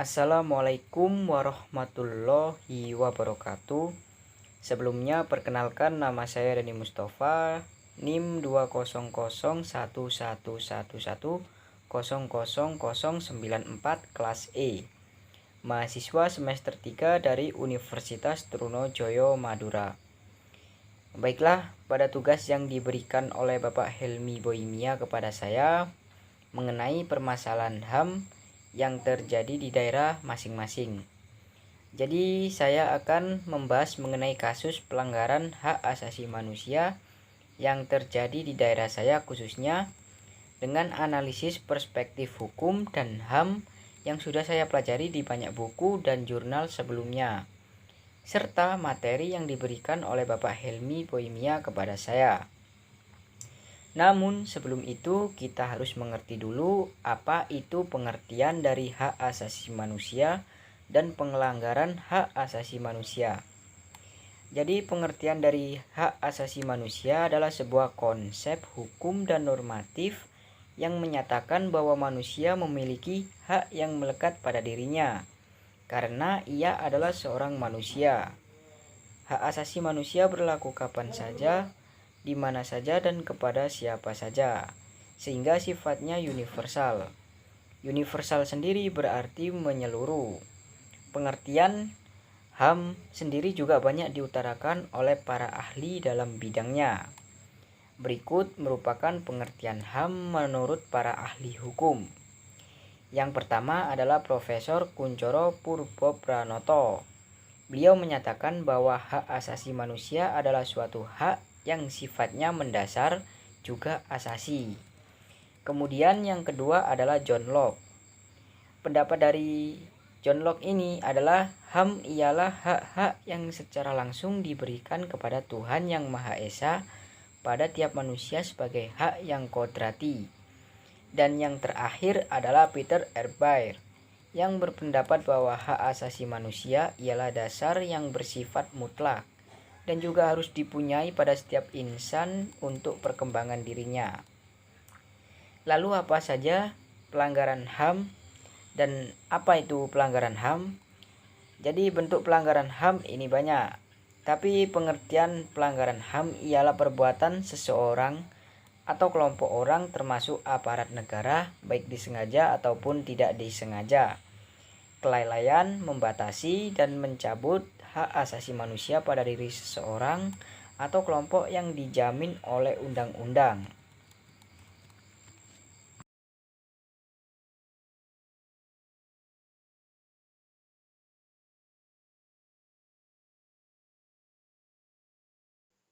Assalamualaikum warahmatullahi wabarakatuh. Sebelumnya perkenalkan, nama saya Dani Mustafa, NIM 20011110094 kelas E. Mahasiswa semester 3 dari Universitas Trunojoyo Madura. Baiklah, pada tugas yang diberikan oleh Bapak Helmi Boimia kepada saya mengenai permasalahan HAM yang terjadi di daerah masing-masing. Jadi saya akan membahas mengenai kasus pelanggaran hak asasi manusia yang terjadi di daerah saya khususnya dengan analisis perspektif hukum dan HAM yang sudah saya pelajari di banyak buku dan jurnal sebelumnya, serta materi yang diberikan oleh Bapak Helmi Boimia kepada saya. Namun sebelum itu kita harus mengerti dulu apa itu pengertian dari hak asasi manusia dan pelanggaran hak asasi manusia. Jadi pengertian dari hak asasi manusia adalah sebuah konsep hukum dan normatif yang menyatakan bahwa manusia memiliki hak yang melekat pada dirinya karena ia adalah seorang manusia. Hak asasi manusia berlaku kapan saja, di mana saja dan kepada siapa saja, sehingga sifatnya universal. Universal sendiri berarti menyeluruh. Pengertian HAM sendiri juga banyak diutarakan oleh para ahli dalam bidangnya. Berikut merupakan pengertian HAM menurut para ahli hukum. Yang pertama adalah Profesor Kuncoro Purbopranoto. Beliau menyatakan bahwa hak asasi manusia adalah suatu hak yang sifatnya mendasar juga asasi. Kemudian yang kedua adalah John Locke. Pendapat dari John Locke ini adalah HAM ialah hak-hak yang secara langsung diberikan kepada Tuhan Yang Maha Esa pada tiap manusia sebagai hak yang kodrati. Dan yang terakhir adalah Peter Erbaer yang berpendapat bahwa hak asasi manusia ialah dasar yang bersifat mutlak dan juga harus dipunyai pada setiap insan untuk perkembangan dirinya. Lalu apa saja pelanggaran HAM dan apa itu pelanggaran HAM? Jadi bentuk pelanggaran HAM ini banyak, tapi pengertian pelanggaran HAM ialah perbuatan seseorang atau kelompok orang termasuk aparat negara, baik disengaja ataupun tidak disengaja, kelalaian membatasi dan mencabut hak asasi manusia pada diri seseorang atau kelompok yang dijamin oleh undang-undang.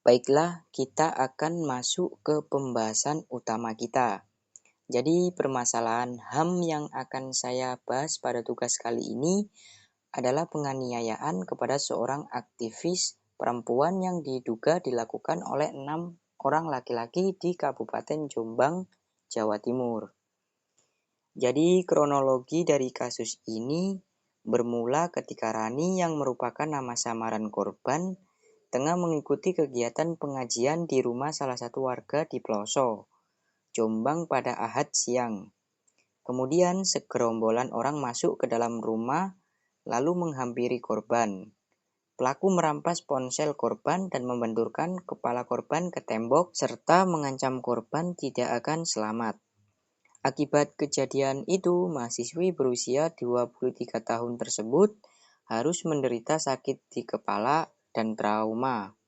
Baiklah, kita akan masuk ke pembahasan utama kita. Jadi permasalahan HAM yang akan saya bahas pada tugas kali ini adalah penganiayaan kepada seorang aktivis perempuan yang diduga dilakukan oleh 6 orang laki-laki di Kabupaten Jombang, Jawa Timur. Jadi kronologi dari kasus ini bermula ketika Rani yang merupakan nama samaran korban tengah mengikuti kegiatan pengajian di rumah salah satu warga di Ploso, Jombang pada Ahad siang. Kemudian segerombolan orang masuk ke dalam rumah lalu menghampiri korban. Pelaku merampas ponsel korban dan membenturkan kepala korban ke tembok serta mengancam korban tidak akan selamat. Akibat kejadian itu, mahasiswi berusia 23 tahun tersebut harus menderita sakit di kepala dan trauma.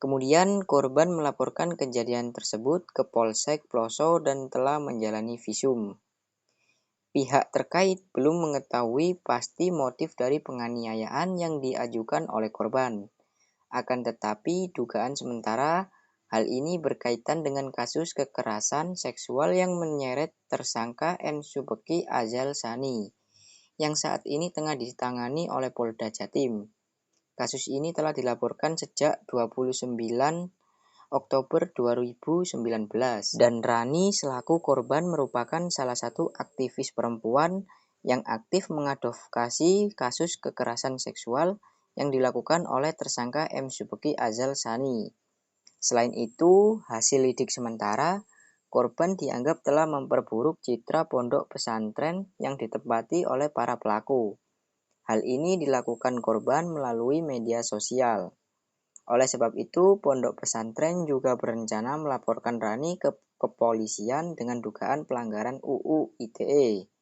Kemudian korban melaporkan kejadian tersebut ke Polsek Ploso dan telah menjalani visum. Pihak terkait belum mengetahui pasti motif dari penganiayaan yang diajukan oleh korban. Akan tetapi dugaan sementara hal ini berkaitan dengan kasus kekerasan seksual yang menyeret tersangka M. Subeki Azal Sani yang saat ini tengah ditangani oleh Polda Jatim. Kasus ini telah dilaporkan sejak 29 Oktober 2019 dan Rani selaku korban merupakan salah satu aktivis perempuan yang aktif mengadvokasi kasus kekerasan seksual yang dilakukan oleh tersangka M. Subeki Azal Sani. Selain itu, hasil lidik sementara, Korban dianggap telah memperburuk citra pondok pesantren yang ditempati oleh para pelaku. Hal ini dilakukan korban melalui media sosial. Oleh sebab itu, pondok pesantren juga berencana melaporkan Rani ke kepolisian dengan dugaan pelanggaran UU ITE.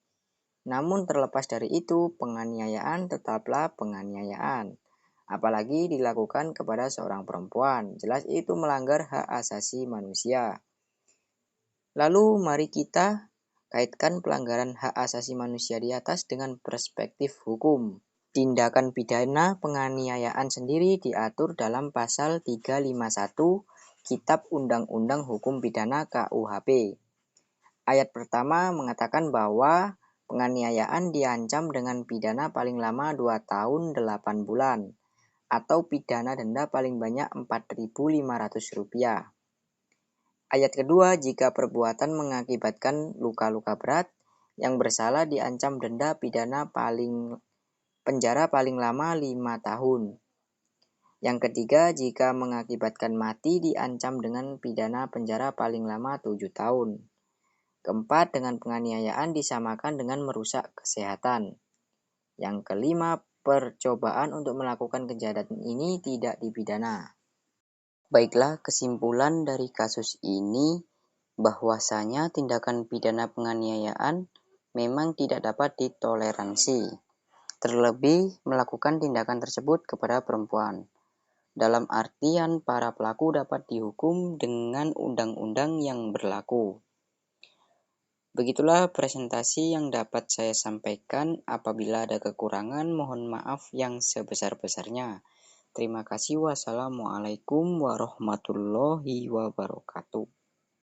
Namun terlepas dari itu, penganiayaan tetaplah penganiayaan. Apalagi dilakukan kepada seorang perempuan, jelas itu melanggar hak asasi manusia. Lalu mari kita kaitkan pelanggaran hak asasi manusia di atas dengan perspektif hukum. Tindakan pidana penganiayaan sendiri diatur dalam pasal 351 Kitab Undang-Undang Hukum Pidana KUHP. Ayat pertama mengatakan bahwa penganiayaan diancam dengan pidana paling lama 2 tahun 8 bulan atau pidana denda paling banyak Rp4.500. Ayat kedua, jika perbuatan mengakibatkan luka-luka berat, yang bersalah diancam denda pidana penjara paling lama 5 tahun. Yang ketiga, jika mengakibatkan mati diancam dengan pidana penjara paling lama 7 tahun. Keempat, dengan penganiayaan disamakan dengan merusak kesehatan. Yang kelima, percobaan untuk melakukan kejahatan ini tidak dipidana. Baiklah, kesimpulan dari kasus ini bahwasanya tindakan pidana penganiayaan memang tidak dapat ditoleransi, terlebih melakukan tindakan tersebut kepada perempuan. Dalam artian para pelaku dapat dihukum dengan undang-undang yang berlaku. Begitulah presentasi yang dapat saya sampaikan. Apabila ada kekurangan, mohon maaf yang sebesar-besarnya. Terima kasih. Wassalamualaikum warahmatullahi wabarakatuh.